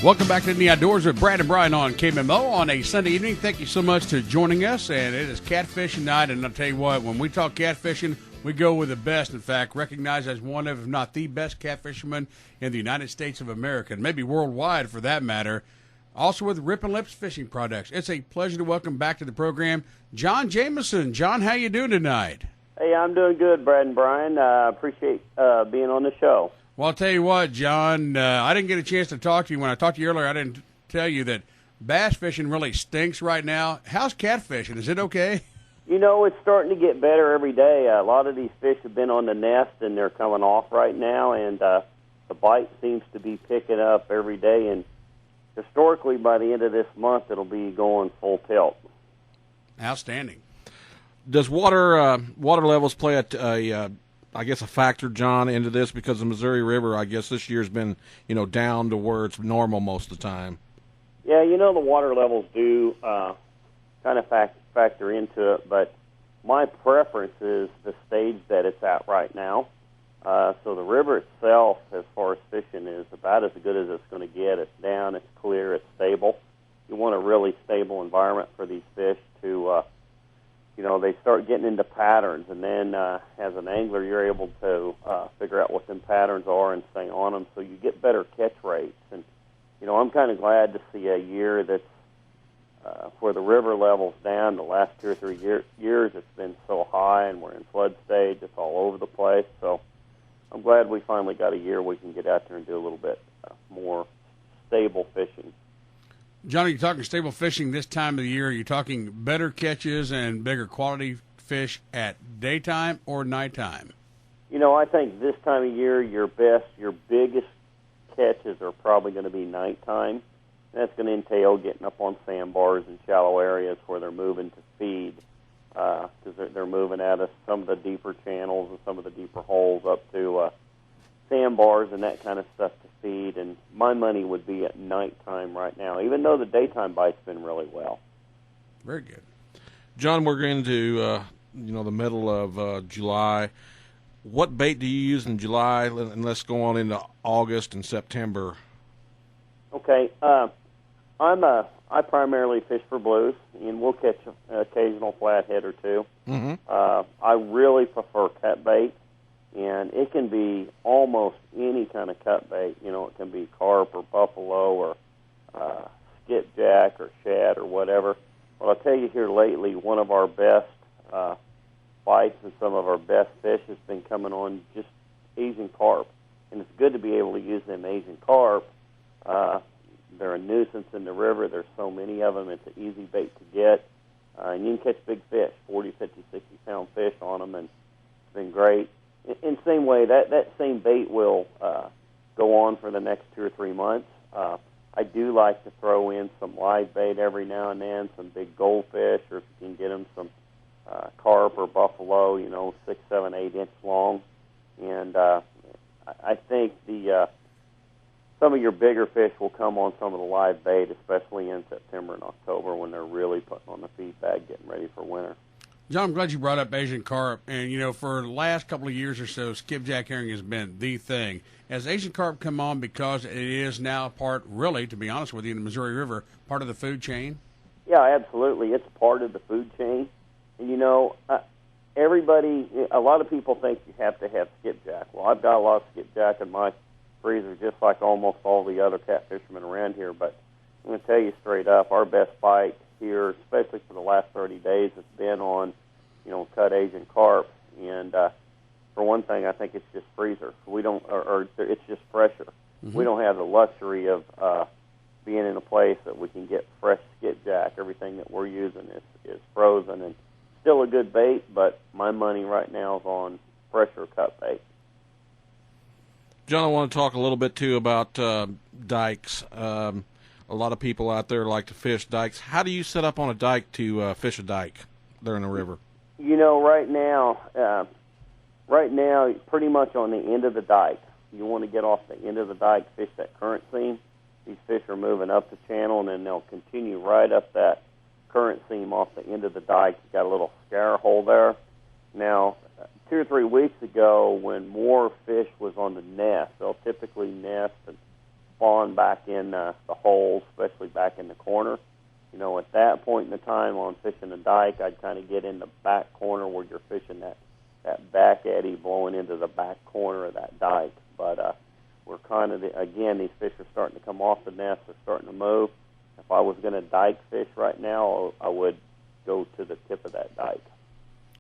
Welcome back to the Outdoors with Brad and Brian on KMMO on a Sunday evening. Thank you so much for joining us, and it is catfishing night, and I'll tell you what, when we talk catfishing, we go with the best, in fact, recognized as one of, if not the best catfishermen in the United States of America, and maybe worldwide for that matter, also with Rip and Lips Fishing Products. It's a pleasure to welcome back to the program John Jamison. John, how you doing tonight? Hey, I'm doing good, Brad and Brian. Appreciate being on the show. Well, I'll tell you what, John, I didn't get a chance to talk to you. When I talked to you earlier, I didn't tell you that bass fishing really stinks right now. How's catfishing? Is it okay? You know, it's starting to get better every day. A lot of these fish have been on the nest, and they're coming off right now, and the bite seems to be picking up every day. And historically, by the end of this month, it'll be going full tilt. Outstanding. Does water levels play a factor, John, into this? Because the Missouri River, I guess, this year's been, down to where it's normal most of the time. Yeah, the water levels do kind of factor into it, but my preference is the stage that it's at right now. So the river itself, as far as fishing, is about as good as it's going to get. It's down, it's clear, it's stable. You want a really stable environment for these fish to they start getting into patterns, and then as an angler, you're able to figure out what them patterns are and stay on them, so you get better catch rates. And, I'm kind of glad to see a year that's where the river level's down. The last 2 or 3 years, it's been so high, and we're in flood stage. It's all over the place. So I'm glad we finally got a year we can get out there and do a little bit more stable fishing. John, are you talking stable fishing this time of the year? Are you talking better catches and bigger quality fish at daytime or nighttime? I think this time of year, your biggest catches are probably going to be nighttime. That's going to entail getting up on sandbars and shallow areas where they're moving to feed, because they're moving out of some of the deeper channels and some of the deeper holes up to sandbars and that kind of stuff to feed. And my money would be at nighttime right now, even though the daytime bite's been really well. Very good. John, we're going to the middle of July. What bait do you use in July, and let's go on into August and September? Okay, I primarily fish for blues, and we'll catch an occasional flathead or two. Mm-hmm. I really prefer cut bait, and it can be almost any kind of cut bait. It can be carp or buffalo or skipjack or shad or whatever. Well, I'll tell you here lately, one of our best bites and some of our best fish has been coming on just Asian carp, and it's good to be able to use them Asian carp. They're a nuisance in the river. There's so many of them. It's an easy bait to get, and you can catch big fish, 40, 50, 60-pound fish on them, and it's been great. In the same way, that same bait will go on for the next 2 or 3 months. I do like to throw in some live bait every now and then, some big goldfish, or if you can get them some carp or buffalo, 6, 7, 8 inch long. And I think some of your bigger fish will come on some of the live bait, especially in September and October when they're really putting on the feed bag, getting ready for winter. John, I'm glad you brought up Asian carp. And, for the last couple of years or so, skipjack herring has been the thing. Has Asian carp come on because it is now part, really, to be honest with you, in the Missouri River, part of the food chain? Yeah, absolutely. It's part of the food chain. And, a lot of people think you have to have skipjack. Well, I've got a lot of skipjack in my freezer, just like almost all the other catfishermen around here. But I'm going to tell you straight up, our best bite here, especially for the last 30 days, has been on, cut Asian carp. And for one thing, I think it's just freezer. It's just fresher. Mm-hmm. We don't have the luxury of being in a place that we can get fresh skipjack. Everything that we're using is frozen and still a good bait, but my money right now is on fresher cut bait. John, I want to talk a little bit, too, about dikes. A lot of people out there like to fish dikes. How do you set up on a dike to fish a dike there in the river? Right now, pretty much on the end of the dike. You want to get off the end of the dike, fish that current seam. These fish are moving up the channel, and then they'll continue right up that current seam off the end of the dike. You got a little scar hole there. Now, 2 or 3 weeks ago, when more fish was on the nest, they'll typically nest spawn back in the holes, especially back in the corner. You know, at that point in the time on fishing a dike, I'd kind of get in the back corner where you're fishing that back eddy blowing into the back corner of that dike. But we're kind of, again, these fish are starting to come off the nest. They're starting to move. If I was going to dike fish right now, I would go to the tip of that dike.